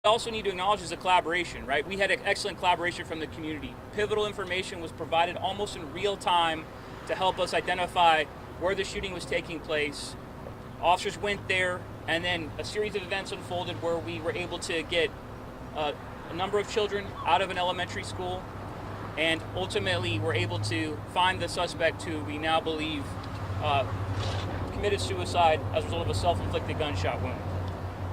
also need to acknowledge is a collaboration, right? We had an excellent collaboration from the community. Pivotal information was provided almost in real time to help us identify where the shooting was taking place. Officers went there, and then a series of events unfolded where we were able to get a number of children out of an elementary school, and ultimately were able to find the suspect who we now believe committed suicide as a result of a self-inflicted gunshot wound.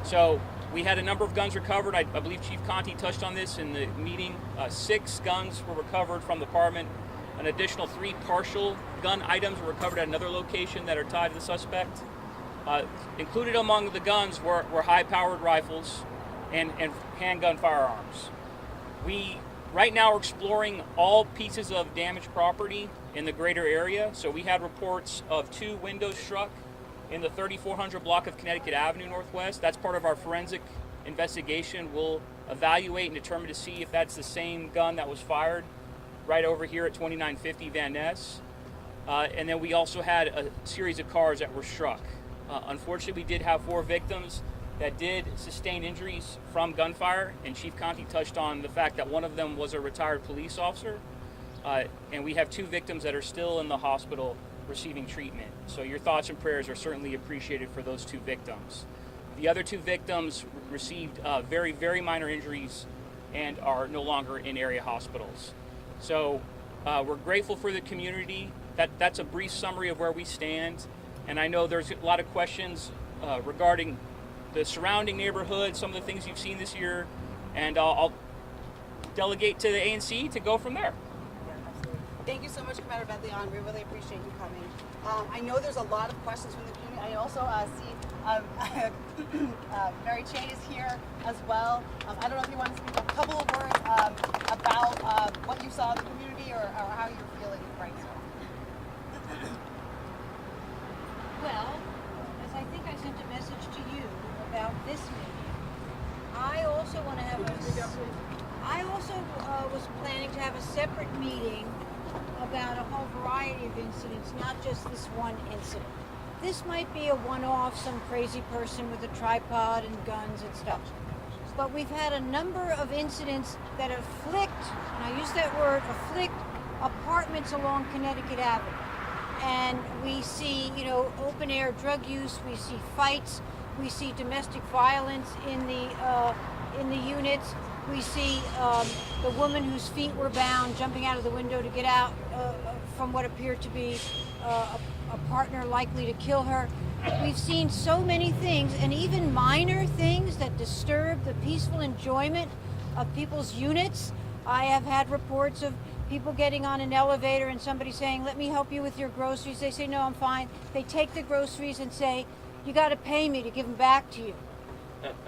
So we had a number of guns recovered. I believe Chief Conti touched on this in the meeting. 6 guns were recovered from the apartment. An additional 3 partial gun items were recovered at another location that are tied to the suspect. Included among the guns were high-powered rifles and handgun firearms. We right now are exploring all pieces of damaged property in the greater area. So we had reports of 2 windows struck in the 3400 block of Connecticut Avenue Northwest. That's part of our forensic investigation. We'll evaluate and determine to see if that's the same gun that was fired right over here at 2950 Van Ness. And then we also had a series of cars that were struck. Unfortunately, we did have 4 victims that did sustain injuries from gunfire, and Chief Conti touched on the fact that one of them was a retired police officer, and we have 2 victims that are still in the hospital receiving treatment. So your thoughts and prayers are certainly appreciated for those 2 victims. The other 2 victims received very, very minor injuries and are no longer in area hospitals. So we're grateful for the community. That's a brief summary of where we stand. And I know there's a lot of questions regarding the surrounding neighborhood, some of the things you've seen this year, and I'll delegate to the ANC to go from there. Thank you so much, Commander Bentley. We really appreciate you coming. I know there's a lot of questions from the community. I also see Mary Chey is here as well. I don't know if you want to speak a couple of words about what you saw in the community or how you're feeling right now. Well, as I think I sent a message to you about this meeting, I also want to have I also was planning to have a separate meeting about a whole variety of incidents, not just this one incident. This might be a one-off, some crazy person with a tripod and guns and stuff. But we've had a number of incidents that afflict, and I use that word, afflict apartments along Connecticut Avenue. And we see, open-air drug use, we see fights, we see domestic violence in the units. We see the woman whose feet were bound jumping out of the window to get out from what appeared to be a partner likely to kill her. We've seen so many things, and even minor things that disturb the peaceful enjoyment of people's units. I have had reports of people getting on an elevator and somebody saying, "Let me help you with your groceries." They say, "No, I'm fine." They take the groceries and say, "You got to pay me to give them back to you."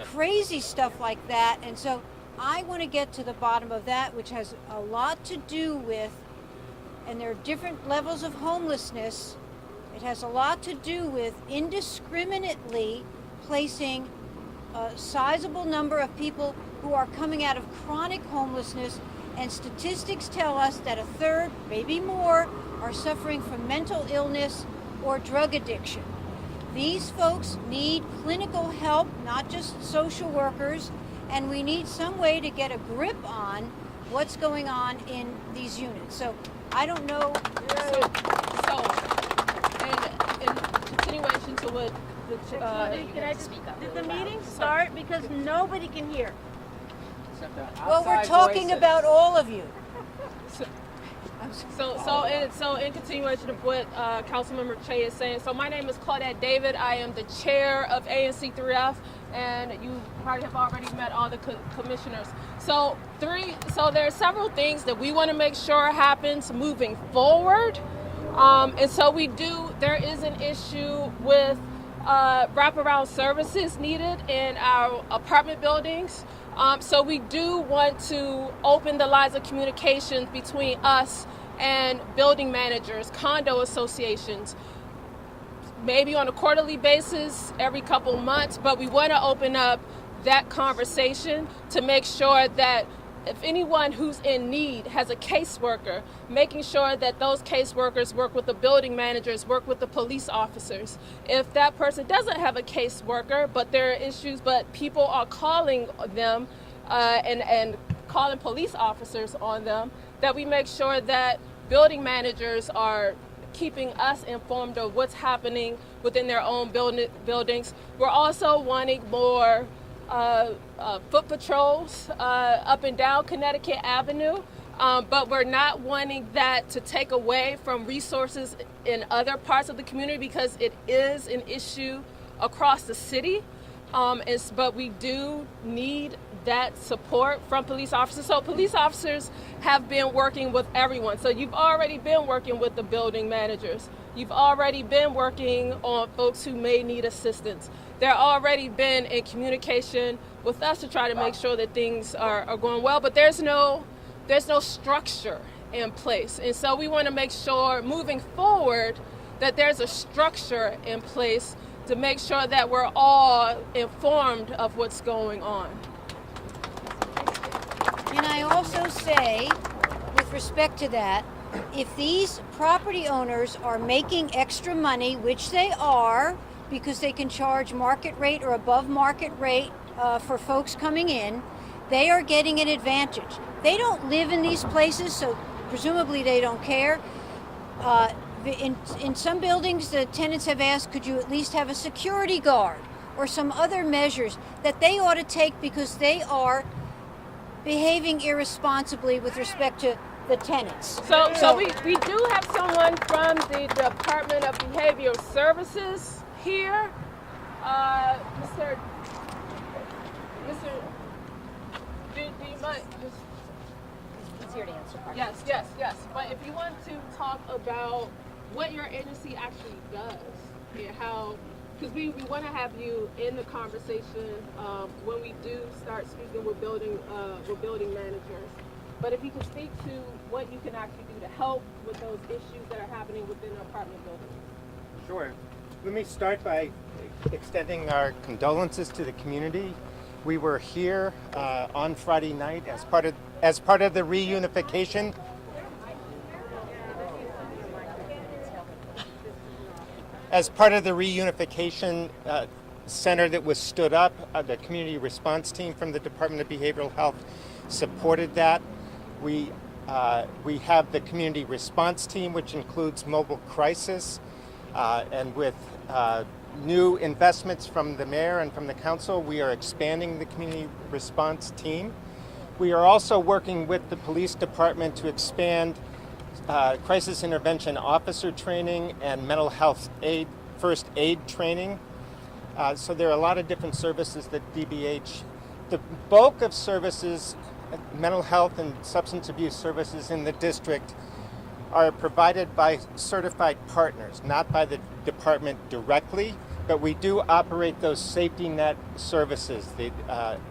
Crazy stuff like that. And so I want to get to the bottom of that, which has a lot to do with, and there are different levels of homelessness. It has a lot to do with indiscriminately placing a sizable number of people who are coming out of chronic homelessness, and statistics tell us that a third, maybe more, are suffering from mental illness or drug addiction. These folks need clinical help, not just social workers, and we need some way to get a grip on what's going on in these units. So I don't know. In continuation to what did the meeting start? Because nobody can hear. Well, we're talking about all of you. So in continuation of what Councilmember Chey is saying, so my name is Claudette David. I am the chair of ANC3F, and you probably have already met all the commissioners. So there are several things that we want to make sure happens moving forward. And so there is an issue with wraparound services needed in our apartment buildings. So we do want to open the lines of communication between us and building managers, condo associations, maybe on a quarterly basis, every couple months, but we want to open up that conversation to make sure that if anyone who's in need has a caseworker, making sure that those caseworkers work with the building managers, work with the police officers. If that person doesn't have a caseworker, but there are issues, but people are calling them and calling police officers on them, that we make sure that building managers are keeping us informed of what's happening within their own buildings. We're also wanting more foot patrols up and down Connecticut Avenue, but we're not wanting that to take away from resources in other parts of the community, because it is an issue across the city. But we do need that support from police officers. So police officers have been working with everyone. So you've already been working with the building managers. You've already been working on folks who may need assistance. They're already been in communication with us to try to make sure that things are going well, but there's no structure in place. And so we want to make sure moving forward that there's a structure in place to make sure that we're all informed of what's going on. Can I also say, with respect to that, if these property owners are making extra money, which they are, because they can charge market rate or above market rate for folks coming in, they are getting an advantage. They don't live in these places, so presumably they don't care. In some buildings, the tenants have asked, could you at least have a security guard or some other measures that they ought to take, because they are behaving irresponsibly with respect to the tenants. So we do have someone from the Department of Behavioral Services here. Mr. Do you mind just... He's here to answer questions. Yes. But if you want to talk about what your agency actually does and how, because we want to have you in the conversation when we do start speaking with building managers. But if you can speak to what you can actually do to help with those issues that are happening within the apartment building. Sure. Let me start by extending our condolences to the community. We were here on Friday night as part of the reunification. As part of the reunification center that was stood up, the community response team from the Department of Behavioral Health supported that. We have the community response team, which includes mobile crisis, and with new investments from the mayor and from the council, we are expanding the community response team. We are also working with the police department to expand crisis intervention officer training and mental health first aid training. So there are a lot of different services that DBH, the bulk of services, mental health and substance abuse services in the district are provided by certified partners, not by the department directly, but we do operate those safety net services, the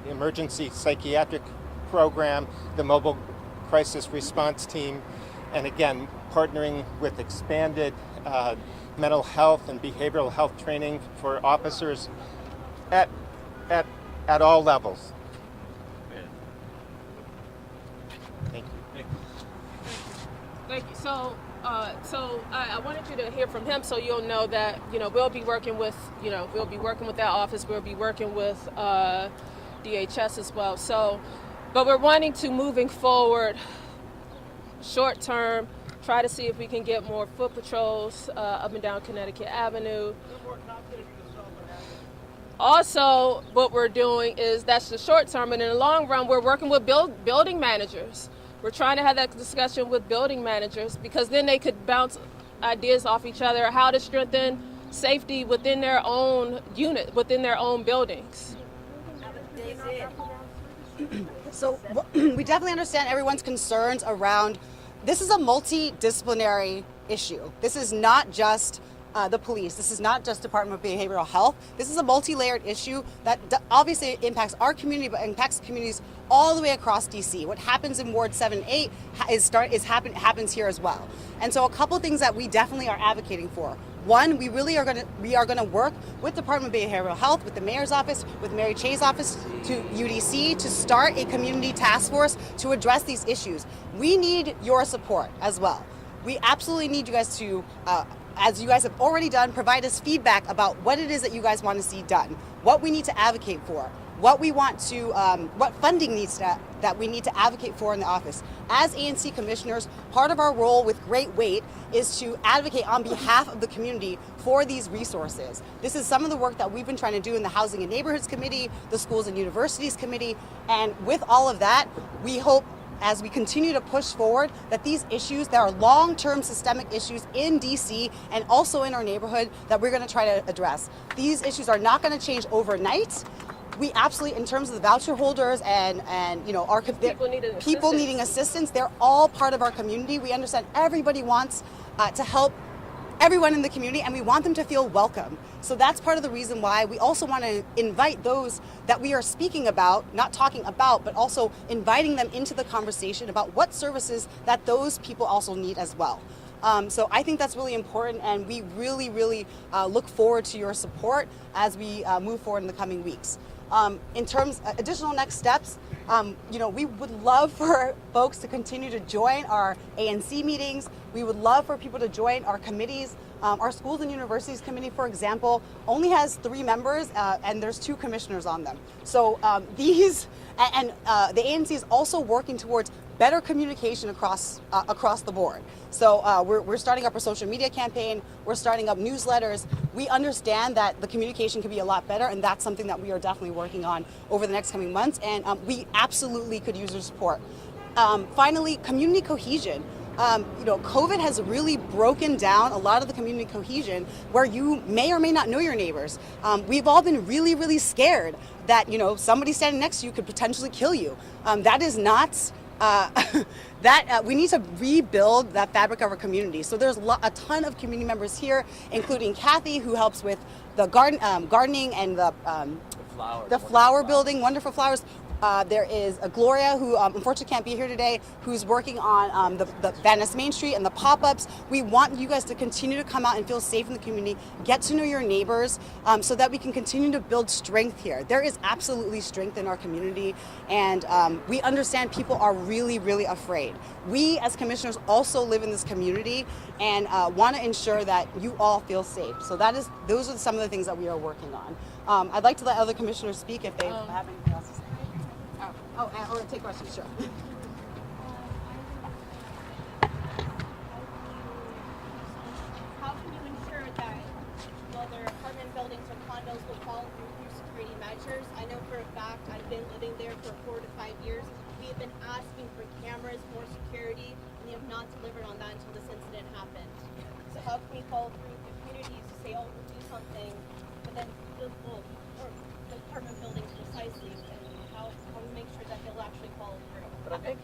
emergency psychiatric program, the mobile crisis response team, and again, partnering with expanded mental health and behavioral health training for officers at all levels. Thank you. Thank you. So I wanted you to hear from him, so you'll know that we'll be working with that office. We'll be working with DHS as well. So, but we're wanting to moving forward, short term, try to see if we can get more foot patrols up and down Connecticut Avenue. Also, what we're doing is that's the short term, and in the long run, we're working with building managers. We're trying to have that discussion with building managers, because then they could bounce ideas off each other, how to strengthen safety within their own unit, within their own buildings. So we definitely understand everyone's concerns around, this is a multidisciplinary issue. This is not just the police. This is not just Department of Behavioral Health. This is a multi-layered issue that obviously impacts our community, but impacts communities all the way across DC. What happens in Ward 7 and 8 happens here as well. And so a couple of things that we definitely are advocating for. One, we are gonna work with Department of Behavioral Health, with the Mayor's office, with Mary Chay's office, to UDC, to start a community task force to address these issues. We need your support as well. We absolutely need you guys to, as you guys have already done, provide us feedback about what it is that you guys want to see done, what we need to advocate for, what we want to, what funding needs that we need to advocate for in the office. As ANC commissioners, part of our role with great weight is to advocate on behalf of the community for these resources. This is some of the work that we've been trying to do in the Housing and Neighborhoods Committee, the Schools and Universities Committee, and with all of that, we hope as we continue to push forward that these issues, there are long-term systemic issues in DC and also in our neighborhood that we're going to try to address. These issues are not going to change overnight. We absolutely, in terms of the voucher holders and you know, our people needing assistance, they're all part of our community. We understand everybody wants to help everyone in the community, and we want them to feel welcome. So that's part of the reason why we also want to invite those that we are speaking about, not talking about, but also inviting them into the conversation about what services that those people also need as well. So I think that's really important, and we really, really look forward to your support as we move forward in the coming weeks. In terms of additional next steps, you know, we would love for folks to continue to join our ANC meetings. We would love for people to join our committees. Our Schools and Universities Committee, for example, only has 3 members and there's 2 commissioners on them. So the ANC is also working towards better communication across the board. So we're starting up our social media campaign. We're starting up newsletters. We understand that the communication can be a lot better, and that's something that we are definitely working on over the next coming months. And we absolutely could use your support. Finally, community cohesion. You know, COVID has really broken down a lot of the community cohesion where you may or may not know your neighbors. We've all been really, really scared that, you know, somebody standing next to you could potentially kill you. That is not, we need to rebuild that fabric of our community. So there's a ton of community members here, including Kathy, who helps with the gardening and the flower building, wonderful flowers. There is a Gloria, who unfortunately can't be here today, who's working on the Van Ness Main Street and the pop-ups. We want you guys to continue to come out and feel safe in the community, get to know your neighbors, so that we can continue to build strength here. There is absolutely strength in our community, and we understand people are really, really afraid. We as commissioners also live in this community and want to ensure that you all feel safe. So those are some of the things that we are working on. I'd like to let other commissioners speak if they have anything else to say. Or take questions, sure. How can you ensure that whether apartment buildings or condos will follow through security measures? I know for a fact I've been living there for 4 to 5 years. We have been asking for cameras, more security, and they have not delivered on that until this incident happened. So how can we follow through with the communities to say, oh, we'll do something, but then the apartment buildings precisely, and how we make sure that they'll actually follow through? But I think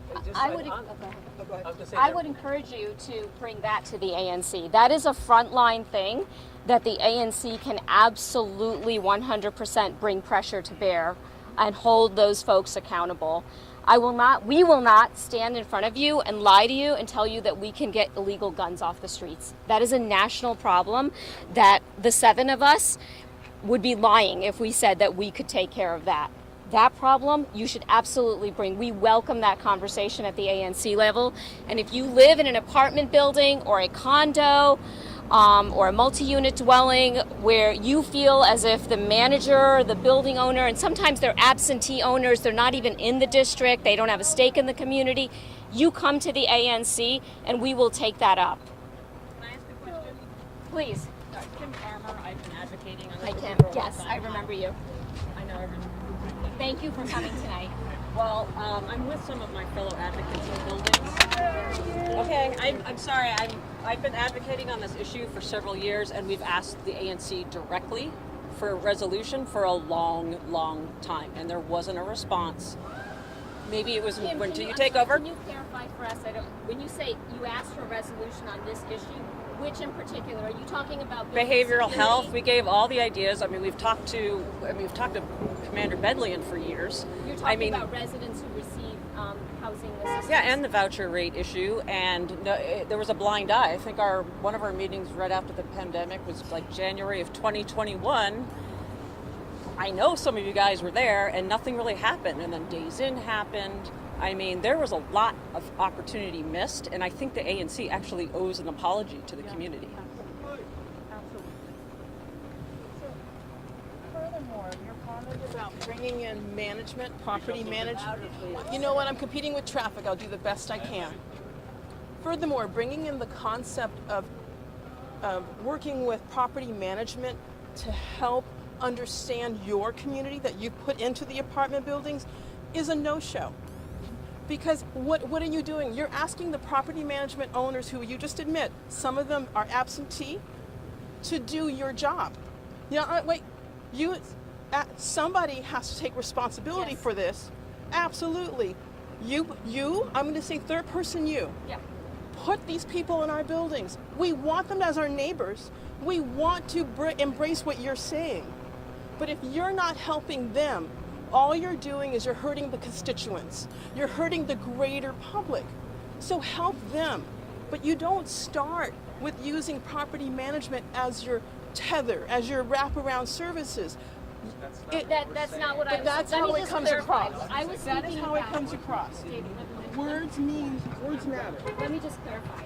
I would encourage you to bring that to the ANC. That is a frontline thing that the ANC can absolutely 100% bring pressure to bear and hold those folks accountable. We will not stand in front of you and lie to you and tell you that we can get illegal guns off the streets. That is a national problem that the 7 of us would be lying if we said that we could take care of that. That problem you should absolutely bring. We welcome that conversation at the ANC level. And if you live in an apartment building or a condo or a multi-unit dwelling where you feel as if the manager, the building owner, and sometimes they're absentee owners, they're not even in the district, they don't have a stake in the community, you come to the ANC and we will take that up. Can I ask a question? Please. Kim Farmer, I've been advocating on this. Hi, Kim. for a long Yes, time. I remember you. I know everyone. Thank you for coming tonight. Well, I'm with some of my fellow advocates in buildings. Okay, I'm sorry. I've been advocating on this issue for several years, and we've asked the ANC directly for a resolution for a long, long time, and there wasn't a response. Maybe it was when did you take over? Can you clarify for us? When you say you asked for a resolution on this issue, which in particular are you talking about? Behavioral health. We gave all the ideas. I mean, we've talked to Commander Bedlian for years. You're talking about residents who receive housing assistance. Yeah, and the voucher rate issue, and there was a blind eye. I think one of our meetings right after the pandemic was like January of 2021. I know some of you guys were there, and nothing really happened. And then Days In happened. I mean, there was a lot of opportunity missed, and I think the ANC actually owes an apology to the community. Furthermore, your comment about bringing in management, property management. You know what? I'm competing with traffic. I'll do the best I can. Furthermore, bringing in the concept of working with property management to help understand your community that you put into the apartment buildings is a no-show. Because what are you doing? You're asking the property management owners, who you just admit, some of them are absentee, to do your job. You know, wait, somebody has to take responsibility for this. Absolutely. I'm going to say third person you. Yeah. Put these people in our buildings. We want them as our neighbors. We want to embrace what you're saying. But if you're not helping them, all you're doing is you're hurting the constituents. You're hurting the greater public. So help them. But you don't start with using property management as your tether, as your wraparound services. That's not what I was. That's let how me it just comes clarify. across. I was That is speaking how it about- comes across. David, Words matter. let me just clarify.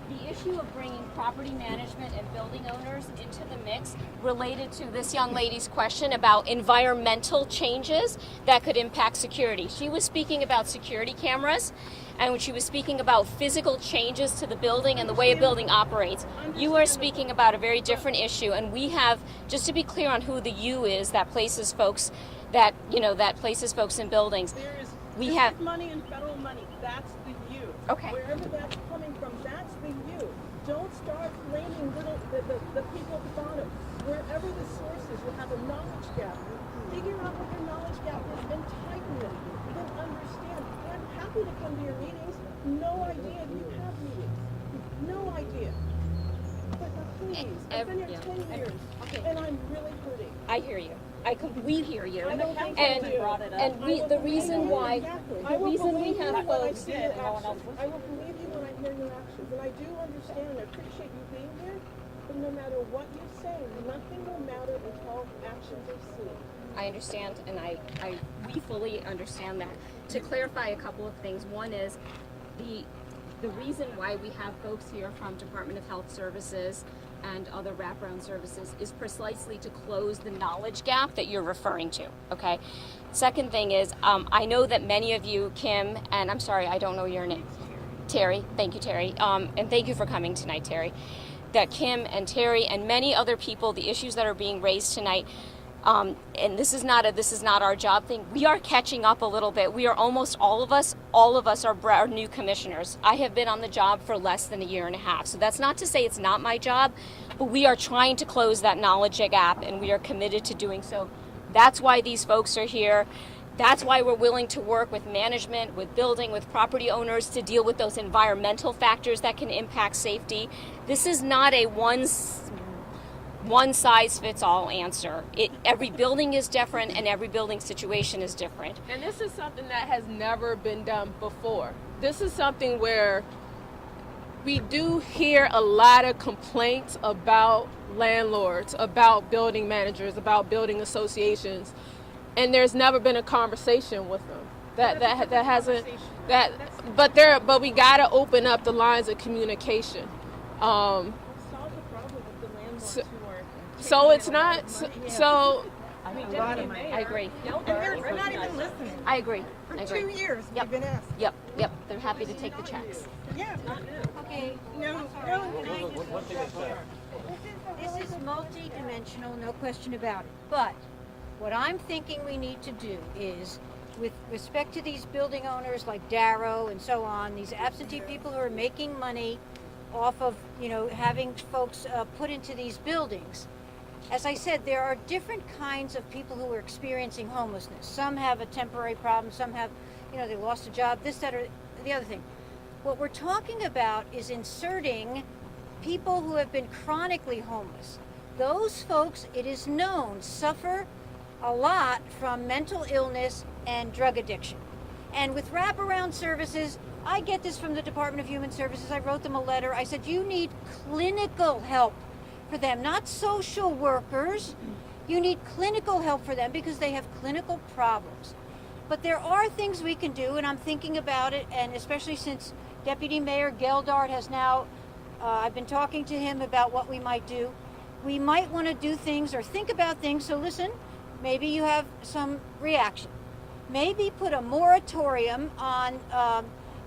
The issue of bringing property management and building owners into the mix related to this young lady's question about environmental changes that could impact security. She was speaking about security cameras, and when she was speaking about physical changes to the building and the way a building operates. You are speaking about a very different issue, and we have, just to be clear on who the you is that places folks in buildings. There is We have money and federal money. That's the you. Okay. Wherever that's coming from, that's the you. Don't start blaming the people at the bottom. Wherever the source is, you have a knowledge gap. Figure out what your knowledge gap is and tighten it. Then understand. I'm happy to come to your meetings. No idea you have meetings. No idea. But please, I've been here 10 years, and I'm really hurting. I hear you. We hear you. I don't think And you do. the reason why I will we believe you have when I folks. see your actions. I will believe you when I hear your actions. And I do understand and I appreciate you being here, but no matter what you say, nothing will matter until actions are seen. I understand, and we fully understand that. To clarify a couple of things, one is the reason why we have folks here from Department of Health Services and other wraparound services is precisely to close the knowledge gap that you're referring to, okay? Second thing is, I know that many of you, Kim, and I'm sorry, I don't know your name. Terry, thank you, Terry, and thank you for coming tonight, Terry. That Kim and Terry and many other people, the issues that are being raised tonight, and this is not our job thing. We are catching up a little bit. We are almost all of us are new commissioners. I have been on the job for less than a year and a half. So that's not to say it's not my job, but we are trying to close that knowledge gap, and we are committed to doing so. That's why these folks are here. That's why we're willing to work with management, with building, with property owners to deal with those environmental factors that can impact safety. This is not a one-size-fits-all answer. Every building is different, and every building situation is different. And this is something that has never been done before. This is something where we do hear a lot of complaints about landlords, about building managers, about building associations, and there's never been a conversation with them. But we gotta open up the lines of communication. Solve the problem with the landlords who are So it's not. I agree. And they're not even listening. I agree. For I agree. 2 years, Yep. we've been asked. Yep. They're happy to take the checks. Yeah. Okay, No. this is multi-dimensional, no question about it. But what I'm thinking we need to do is, with respect to these building owners like Darrow and so on, these absentee people who are making money off of, having folks put into these buildings. As I said, there are different kinds of people who are experiencing homelessness. Some have a temporary problem, some have, they lost a job, this, that, or the other thing. What we're talking about is inserting people who have been chronically homeless. Those folks, it is known, suffer a lot from mental illness and drug addiction. And with wraparound services, I get this from the Department of Human Services. I wrote them a letter. I said, you need clinical help for them, not social workers. You need clinical help for them because they have clinical problems. But there are things we can do, and I'm thinking about it, and especially since Deputy Mayor Geldart has now, I've been talking to him about what we might do. We might want to do things or think about things. So listen, maybe you have some reaction. Maybe put a moratorium on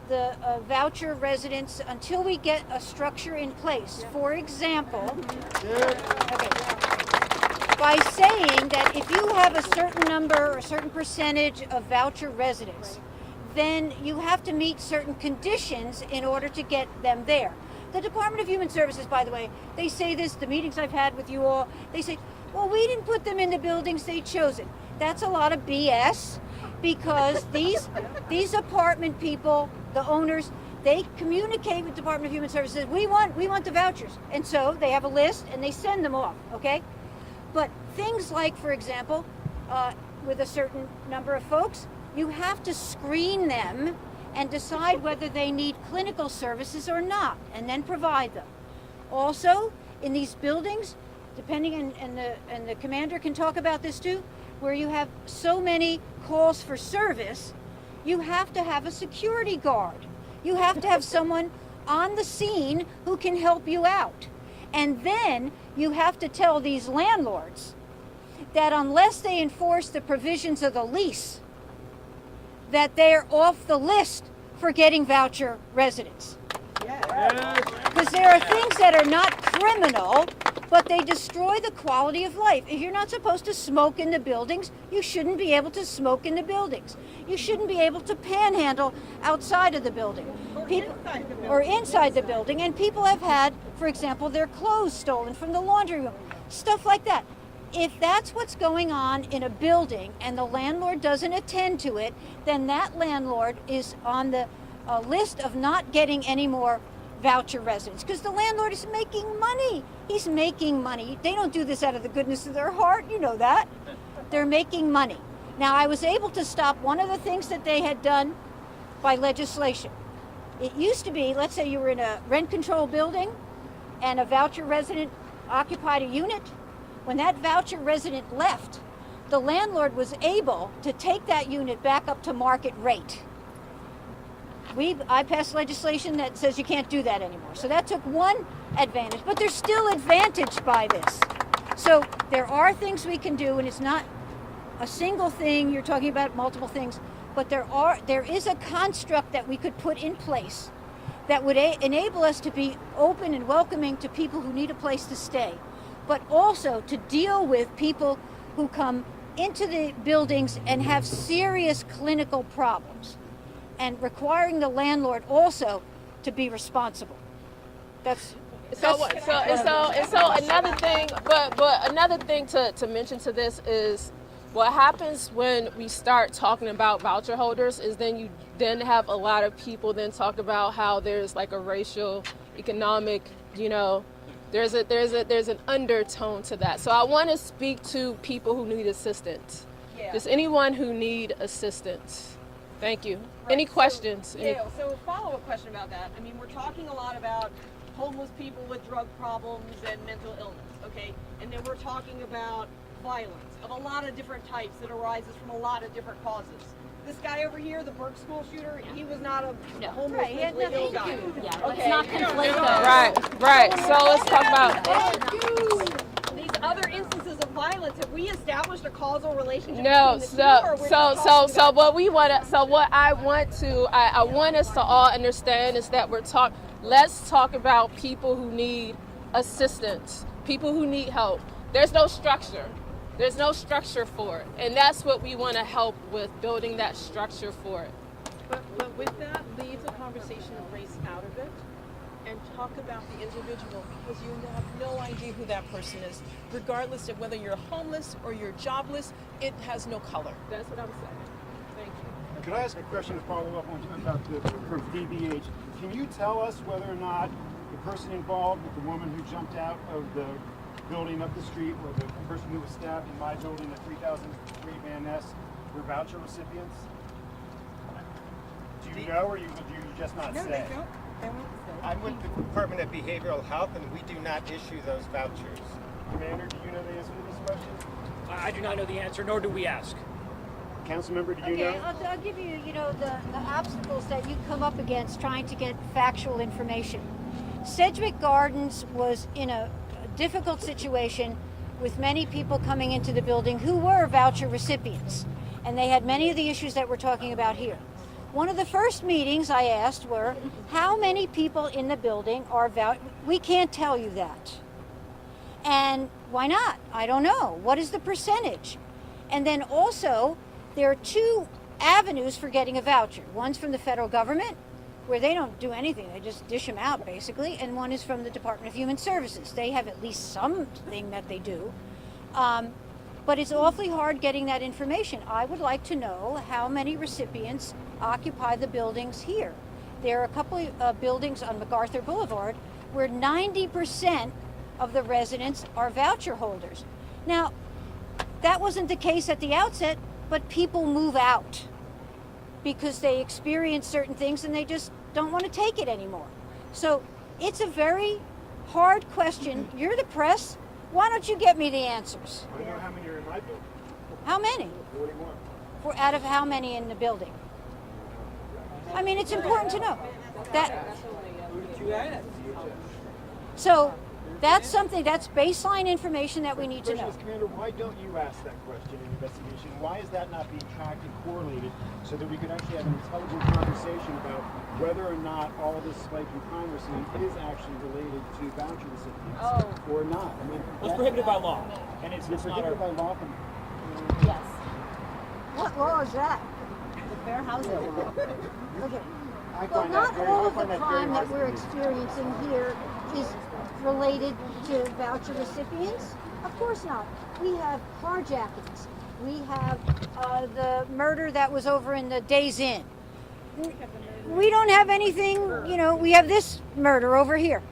the voucher residents until we get a structure in place. For example, by saying that if you have a certain number or a certain percentage of voucher residents, then you have to meet certain conditions in order to get them there. The Department of Human Services, by the way, they say this, the meetings I've had with you all, they say, well, we didn't put them in the buildings, they chose it. That's a lot of BS, because these apartment people, the owners, they communicate with the Department of Human Services, we want the vouchers. And so they have a list and they send them off, okay? But things like, for example, with a certain number of folks, you have to screen them and decide whether they need clinical services or not, and then provide them. Also, in these buildings, depending, and the commander can talk about this too, where you have so many calls for service, you have to have a security guard. You have to have someone on the scene who can help you out. And then you have to tell these landlords that unless they enforce the provisions of the lease, that they're off the list for getting voucher residents. Because there are things that are not criminal, but they destroy the quality of life. If you're not supposed to smoke in the buildings, you shouldn't be able to smoke in the buildings. You shouldn't be able to panhandle outside of the building. Or inside the building. And people have had, for example, their clothes stolen from the laundry room. Stuff like that. If that's what's going on in a building and the landlord doesn't attend to it, then that landlord is on the list of not getting any more voucher residents, because the landlord is making money. He's making money. They don't do this out of the goodness of their heart. You know that. They're making money. Now, I was able to stop one of the things that they had done by legislation. It used to be, let's say you were in a rent control building and a voucher resident occupied a unit. When that voucher resident left, the landlord was able to take that unit back up to market rate. I passed legislation that says you can't do that anymore. So that took one advantage, but there's still advantage by this. So there are things we can do, and it's not a single thing. You're talking about multiple things, but there is a construct that we could put in place that would enable us to be open and welcoming to people who need a place to stay, but also to deal with people who come into the buildings and have serious clinical problems, and requiring the landlord also to be responsible. So another thing, but another thing to mention to this is what happens when we start talking about voucher holders is then you have a lot of people then talk about how there's like a racial, economic, there's an undertone to that. So I want to speak to people who need assistance. Yeah. Just anyone who need assistance. Thank you. Right. Any questions? So a follow-up question about that. I mean, we're talking a lot about homeless people with drug problems and mental illness, okay? And then we're talking about violence of a lot of different types that arises from a lot of different causes. This guy over here, the Burke school shooter, he was not a homeless mentally ill guy. Yeah, okay. let's not conflate those. Right. So let's talk about these other instances of violence. Have we established a causal relationship? No. Between the two, or we're just talking about I want us to all understand is that let's talk about people who need assistance, people who need help. There's no structure. There's no structure for it. And that's what we want to help with, building that structure for it. But with that, leave the conversation of race out of it and talk about the individual, because you have no idea who that person is. Regardless of whether you're homeless or you're jobless, it has no color. That's what I'm saying. Thank you. Could I ask a question to follow up on about from DBH? Can you tell us whether or not the person involved with the woman who jumped out of the building up the street, or the person who was stabbed in my building at 3003 Van Ness, were voucher recipients? know, or do you just not say? They don't. They won't say. I'm with the Department of Behavioral Health, and we do not issue those vouchers. Commander, do you know the answer to this question? I do not know the answer, nor do we ask. Councilmember, do you Okay, know? I'll give you, the obstacles that you come up against trying to get factual information. Sedgwick Gardens was in a difficult situation with many people coming into the building who were voucher recipients. And they had many of the issues that we're talking about here. One of the first meetings I asked were, how many people in the building are we can't tell you that. And why not? I don't know. What is the percentage? And then also, there are two avenues for getting a voucher. One's from the federal government, where they don't do anything. They just dish them out, basically. And one is from the Department of Human Services. They have at least something that they do. But it's awfully hard getting that information. I would like to know how many recipients occupy the buildings here. There are a couple of buildings on MacArthur Boulevard where 90% of the residents are voucher holders. Now, that wasn't the case at the outset, but people move out because they experience certain things and they just don't want to take it anymore. So it's a very hard question. You're the press. Why don't you get me the answers? I know how many are in my building. How many? 41. Out of how many in the building? I mean, it's important to know. So that's something, that's baseline information that we need to know. Commander, why don't you ask that question in investigation? Why is that not being tracked and correlated so that we could actually have an intelligent conversation about whether or not all this spike in crime we're seeing is actually related to voucher recipients or not? I mean, It's prohibited by law, and it's not prohibited by law. Yes. What law is that? The fair housing law. Okay. I Well, find not that very, all I of find the that very crime hard that to we're believe. experiencing here is related to voucher recipients. Of course not. We have carjackings. We have the murder that was over in the Days Inn. We don't have anything, we have this murder over here.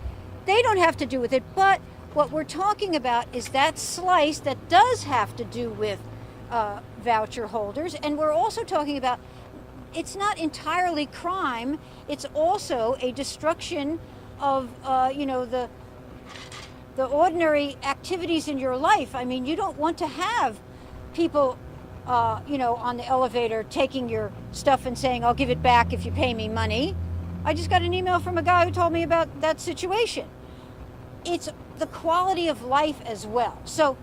They don't have to do with it, but what we're talking about is that slice that does have to do with voucher holders, and we're also talking about it's not entirely crime, it's also a destruction of the ordinary activities in your life. I mean, you don't want to have people on the elevator taking your stuff and saying, I'll give it back if you pay me money. I just got an email from a guy who told me about that situation. It's the quality of life as well. So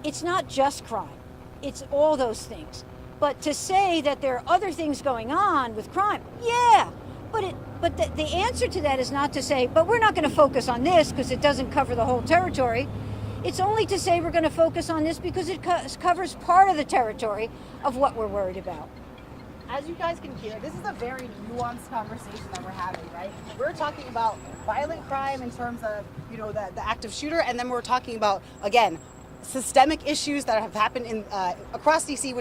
it's not just crime. It's all those things. But to say that there are other things going on with crime, yeah, but the answer to that is not to say, but we're not going to focus on this because it doesn't cover the whole territory. It's only to say we're going to focus on this because it covers part of the territory of what we're worried about. As you guys can hear, this is a very nuanced conversation that we're having, right? We're talking about violent crime in terms of, the active shooter, and then we're talking about, again, systemic issues that have happened in across DC,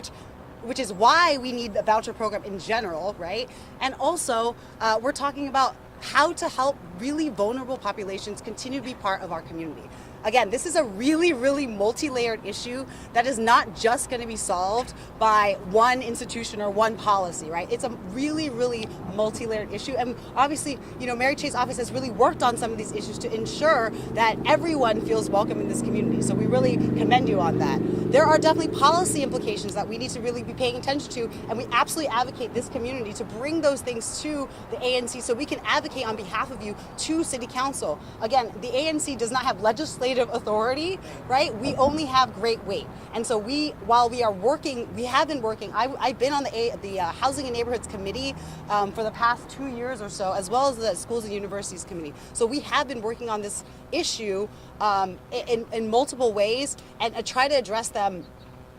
which is why we need the voucher program in general, right? And also, we're talking about how to help really vulnerable populations continue to be part of our community. Again, this is a really, really multi-layered issue that is not just going to be solved by one institution or one policy, right? It's a really, really multi-layered issue. And obviously, Mary Chay's office has really worked on some of these issues to ensure that everyone feels welcome in this community. So we really commend you on that. There are definitely policy implications that we need to really be paying attention to, and we absolutely advocate this community to bring those things to the ANC so we can advocate on behalf of you to City Council. Again, the ANC does not have legislative authority, right? We only have great weight. And so while we have been working, I've been on the Housing and Neighborhoods Committee for the past 2 years or so, as well as the Schools and Universities Committee. So we have been working on this issue in multiple ways and try to address them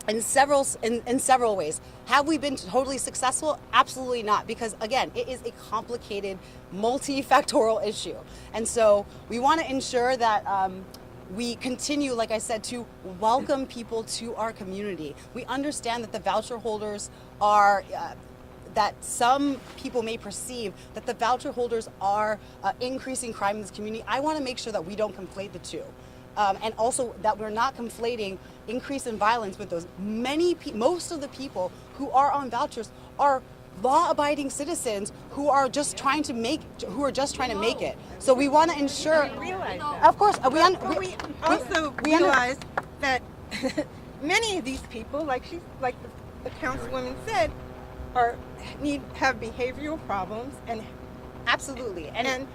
in several ways. Have we been totally successful? Absolutely not, because again, it is a complicated, multifactorial issue. And so we want to ensure that we continue, like I said, to welcome people to our community. We understand that the voucher holders are, that some people may perceive that the voucher holders are increasing crime in this community. I want to make sure that we don't conflate the two. And also that we're not conflating increase in violence with those. Most of the people who are on vouchers are law-abiding citizens who are just trying to make it. So we want to ensure. Realize that. Of course, But we also realize that many of these people, like the councilwoman said, have behavioral problems, and Absolutely. and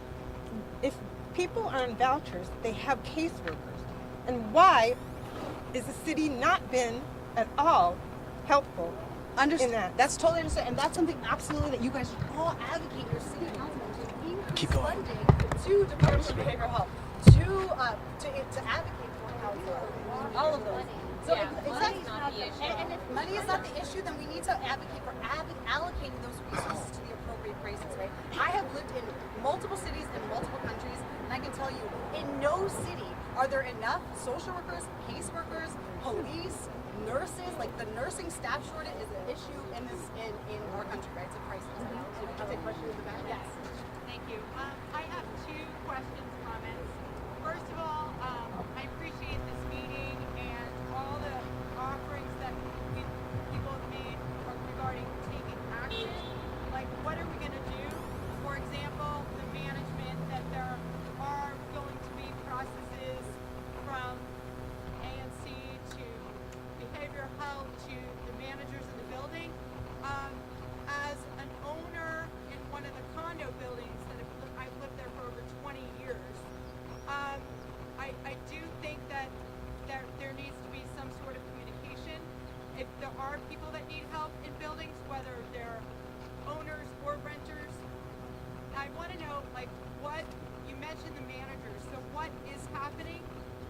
if people are on vouchers, they have caseworkers. And why is the city not been at all helpful in that? That's totally understood, and that's something absolutely that you guys should all advocate your city council to increase funding to Department of Behavioral Health, to advocate for council, all of those. So exactly. And if money is not the issue, then we need to advocate for allocating those resources to the appropriate places, right? I have lived in multiple cities in multiple countries, and I can tell you, in no city are there enough social workers, caseworkers, police, nurses. Like the nursing staff shortage is an issue in our country, right? It's a crisis. So we can take questions in the back. Yes. Thank you. I have two questions, comments. First of all, I appreciate this meeting and all the offerings that people have made regarding taking action. Like, what are we going to do? For example, the management, that there are going to be processes from ANC to behavioral health to the managers in the building. As an owner in one of the condo buildings that I've lived there for over 20 years, I do think that there needs to be some sort of communication. If there are people that need help in buildings, whether they're owners or renters, I want to know, like, what you mentioned the managers. So what is happening,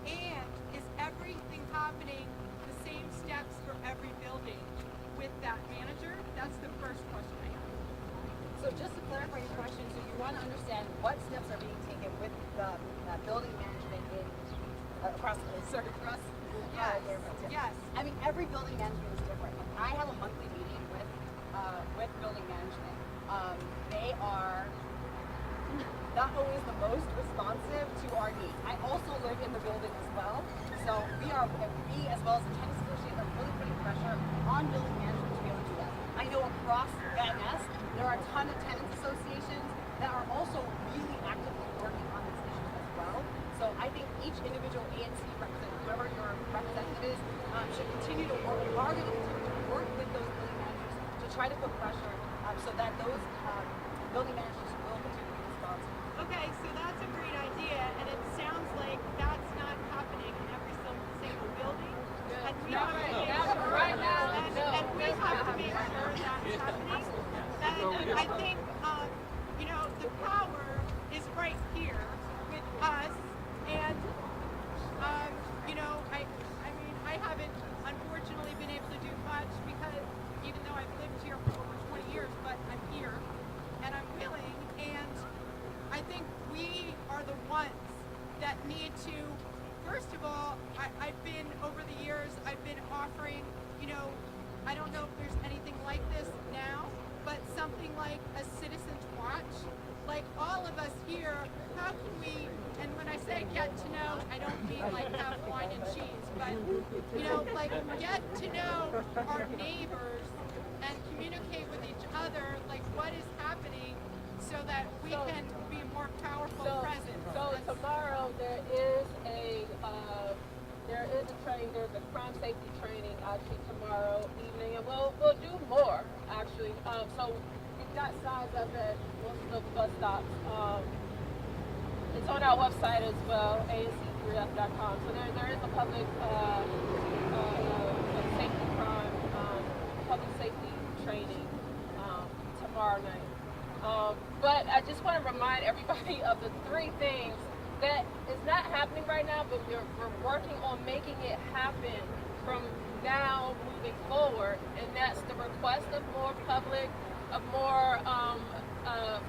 and is everything happening the same steps for every building with that manager? That's the first question I have. So just to clarify your question, so you want to understand what steps are being taken with the building management in across the across neighborhoods. Yes. I mean, every building management is different. I have a monthly meeting with building management. They are not always the most responsive to our needs. I also live in the building as well, so we as well as the tennis association are really putting pressure on building management to be able to do that. I know across Ness there are a ton of tenants associations that are also really actively working on these issues as well. So I think each individual ANC representative, whoever your representative is, should continue to work. We are going to continue to work with those building managers to try to put pressure so that those building managers will continue to be responsible. Okay, so that's a great idea, and it sounds like that's not happening in every single building. And we have to make sure, right now, and we have to make sure that's happening. And I think, the power is right here with us, and, I haven't unfortunately been able to do much because even though I've lived here for over 20 years, but I'm here and I'm willing, and I think we are the ones that need to, first of all, I've been, over the years, I've been offering, I don't know if there's anything like this now, but something like a citizen's watch. Like all of us here, how can we, and when I say get to know, I don't mean like have wine and cheese, but, like get to know our neighbors and communicate with each other, like what is happening so that we can be a more powerful presence. So tomorrow there is a training. There's a crime safety training actually tomorrow evening, and we'll do more actually. So we've got signs up at most of the bus stops. It's on our website as well, anc3f.com. So there is a public safety crime, public safety training tomorrow night. But I just want to remind everybody of the three things that is not happening right now, but we're working on making it happen from now moving forward, and that's the request of more public, of more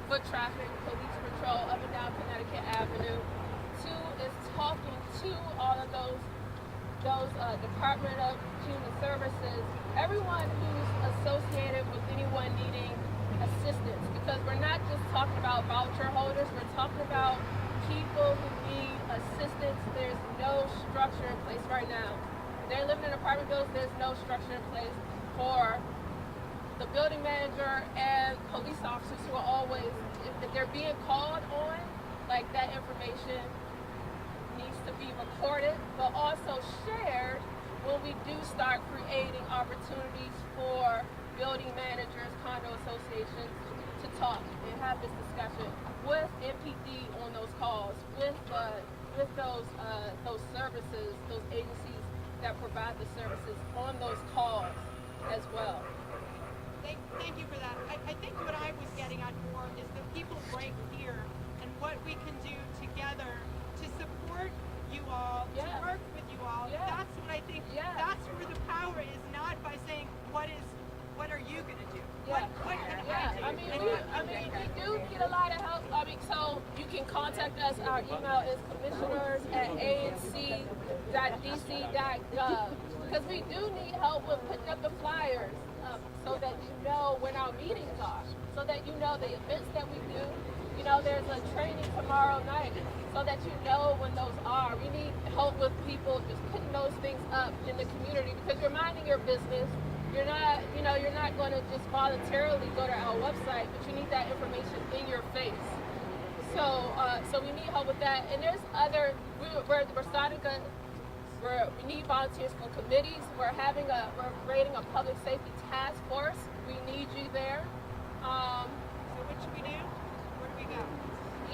foot traffic, police patrol up and down Connecticut Avenue. Two is talking to all of those Department of Human Services, everyone who's associated with anyone needing assistance, because we're not just talking about voucher holders, we're talking about people who need assistance. There's no structure in place right now. They're living in apartment buildings, there's no structure in place for the building manager and police officers who are always, if they're being called on, like that information needs to be recorded, but also shared when we do start creating opportunities for building managers, condo associations to talk and have this discussion with MPD on those calls, with those services, those agencies that provide the services on those calls as well. Thank you for that. I think what I was getting at more is the people right here and what we can do together to support you all, to work with you all. That's what I think, that's where the power is, not by saying what are you going to do? What can I do? We do get a lot of help. So you can contact us. Our email is commissioners@anc.dc.gov, because we do need help with putting up the flyers so that you know when our meetings are, so that you know the events that we do. You know, there's a training tomorrow night, so that you know when those are. We need help with people just putting those things up in the community, because you're minding your business. You're not going to just voluntarily go to our website, but you need that information in your face. So we need help with that. And there's other, we're starting we need volunteers for committees. We're creating a public safety task force. We need you there. So what should we do? Where do we go?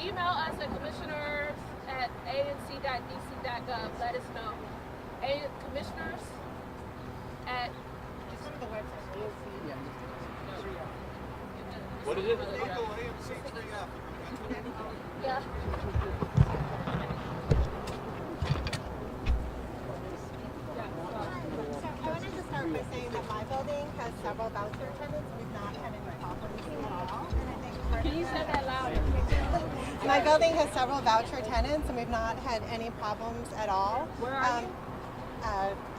Email us at commissioners@anc.dc.gov. Let us know. Commissioners at the website, What is it? Yeah. So I wanted to start by saying that my building has several voucher tenants. We've not had any problems at all. And I think Can you say that louder? my building has several voucher tenants, and we've not had any problems at all. Where are you?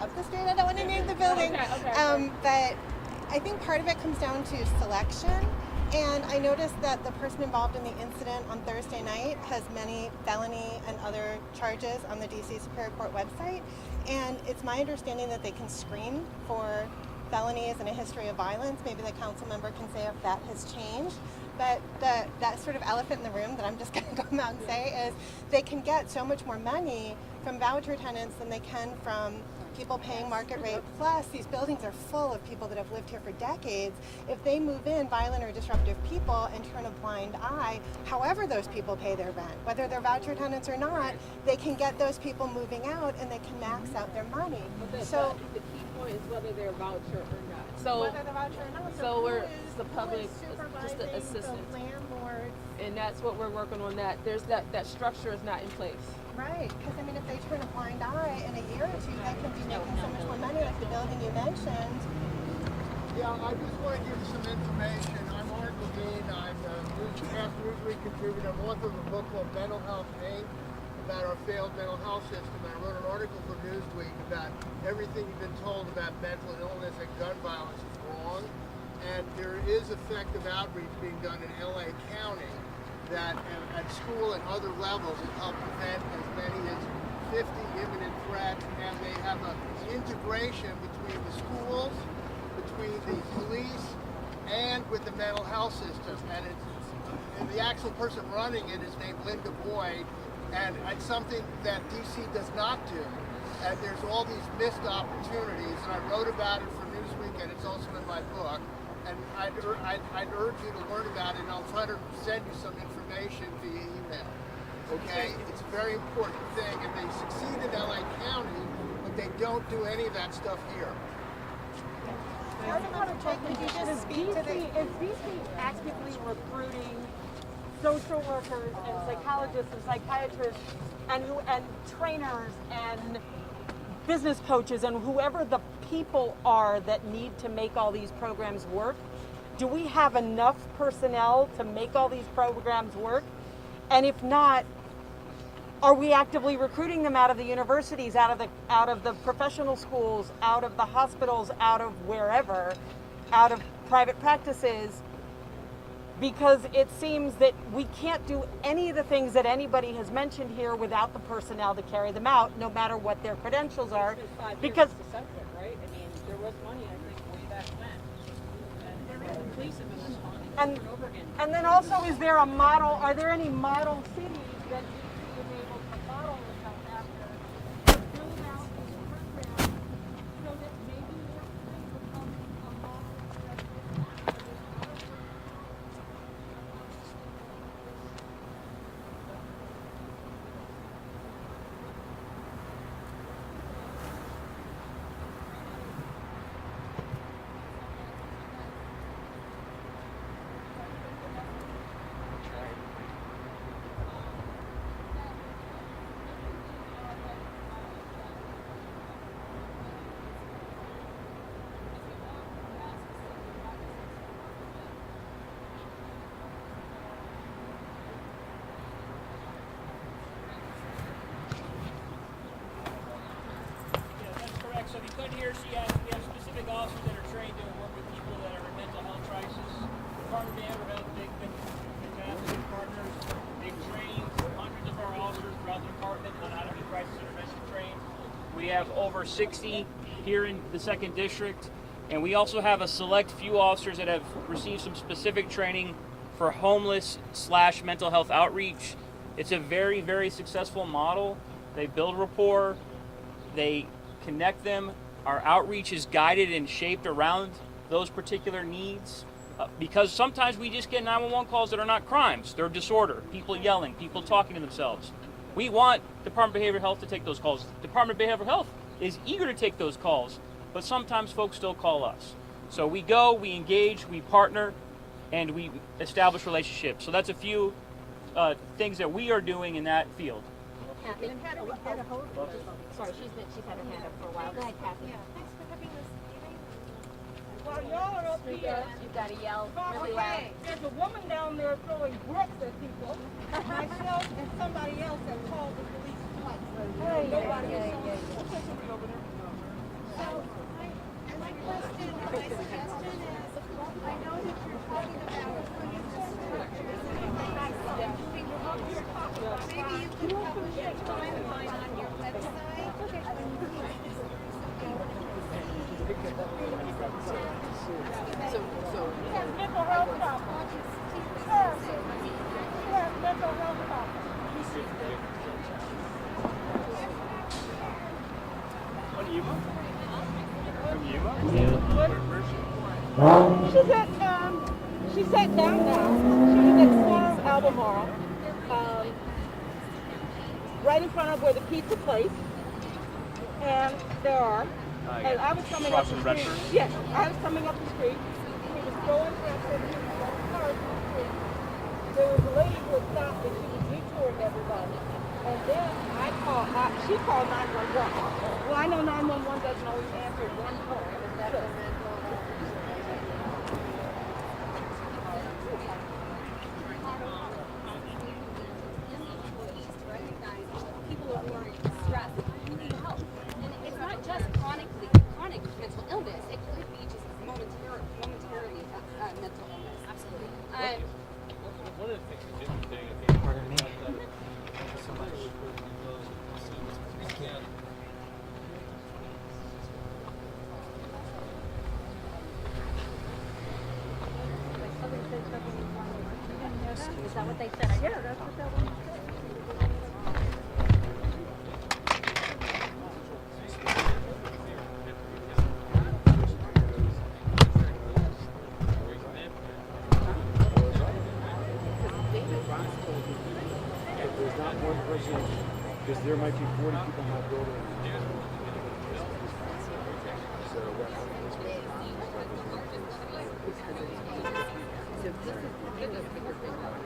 Up the street. I don't want to name the building. Okay. But I think part of it comes down to selection. And I noticed that the person involved in the incident on Thursday night has many felony and other charges on the DC Superior Court website. And it's my understanding that they can screen for felonies and a history of violence. Maybe the council member can say if that has changed. But that sort of elephant in the room that I'm just going to come out and say is they can get so much more money from voucher tenants than they can from people paying market rate. Plus, these buildings are full of people that have lived here for decades. If they move in violent or disruptive people and turn a blind eye, however those people pay their rent, whether they're voucher tenants or not, they can get those people moving out and they can max out their money. So the key point is whether they're voucher or not. So whether they're voucher or not. So we're the public, just the assistant, landlords, and that's what we're working on. That there's that structure is not in place. Right, because I mean, if they turn a blind eye in a year or two, they can be making so much more money, like the building you mentioned. Yeah, I just want to give you some information. I'm Art Levine. I'm a Newsweek contributor. I'm author of a book called Mental Health Inc. about our failed mental health system. I wrote an article for Newsweek about everything you've been told about mental illness and gun violence is wrong. And there is effective outreach being done in LA County that at school and other levels it helped prevent as many as 50 imminent threats, and they have an integration between the schools, between the police, and with the mental health system. And the actual person running it is named Linda Boyd, and it's something that DC does not do. And there's all these missed opportunities, and I wrote about it for Newsweek, and it's also in my book. And I'd urge you to learn about it, and I'll try to send you some information via email. Okay? It's a very important thing, and they succeed in LA County, but they don't do any of that stuff here. Is DC actively recruiting social workers and psychologists and psychiatrists and trainers and business coaches and whoever the people are that need to make all these programs work? Do we have enough personnel to make all these programs work? And if not, are we actively recruiting them out of the universities, out of the professional schools, out of the hospitals, out of wherever, out of private practices? Because it seems that we can't do any of the things that anybody has mentioned here without the personnel to carry them out, no matter what their credentials are. Because Right? I mean, there was money, I think, way back when. Police have been responding And, over and over again. and then also, is there a model, are there any model cities that DC is able to model itself after? Build out these programs so that maybe more cities become a model Yeah, that's correct. So if you couldn't hear, we have specific officers that are trained to work with people that are in mental health crisis. Department of Behavioral Health, they've been fantastic partners. They've trained hundreds of our officers throughout the department on how to be crisis intervention trained. We have over 60 here in the 2nd District, and we also have a select few officers that have received some specific training for homeless/mental health outreach. It's a very, very successful model. They build rapport, they connect them. Our outreach is guided and shaped around those particular needs because sometimes we just get 911 calls that are not crimes. They're disorder, people yelling, people talking to themselves. We want Department of Behavioral Health to take those calls. Department of Behavioral Health is eager to take those calls, but sometimes folks still call us. So we go, we engage, we partner, and we establish relationships. So that's a few things that we are doing in that field. Kathy. Sorry, she's had her hand up for a while. Go ahead, Kathy. Thanks for having this meeting. While y'all are up here, You've got to yell really loud. okay, there's a woman down there throwing bricks at people. Myself and somebody else have called the police twice. Nobody has So my question, my suggestion is, I know that you're talking about putting the structures in place. Maybe you could publish a timeline on your website. She has mental health problems. She has mental health problems. She sat down now. She was at the corner of Albemarle, right in front of where the pizza place. And there are. And I was coming up the street. Yes, I was coming up the street. He was throwing bricks at people on cars in the street. There was a lady who had stopped and she was detouring everybody. And then she called 911. Well, I know 911 doesn't always answer one call. People are more stressed who need help. And it's not just chronic mental illness. It could be just momentarily mental illness. Absolutely. One of the things that's interesting, I think, pardon me, so much. Is that what they said? Yeah, that's what that one said. There's not one person, because there might be 40 people in that building. So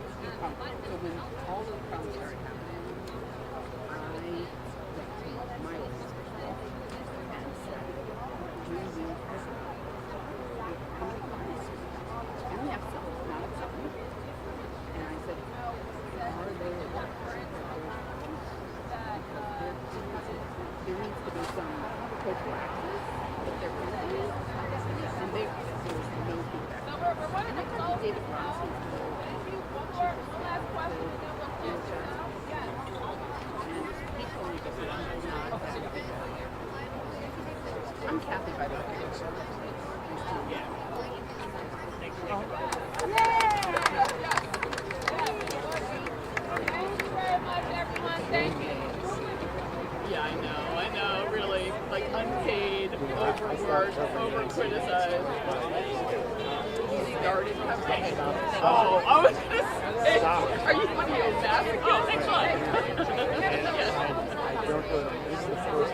So when all those problems started happening, I went to my office and said, do you how many clients? And we have some, not a ton. And I said, are there there needs to be some prophylaxis that they're going to do. And there was no feedback. And I talked to David Bronson. I'm Kathy, by the way. criticize the garden company. Oh, I was gonna say, are you one of those? Oh, excellent. I don't know. This is the first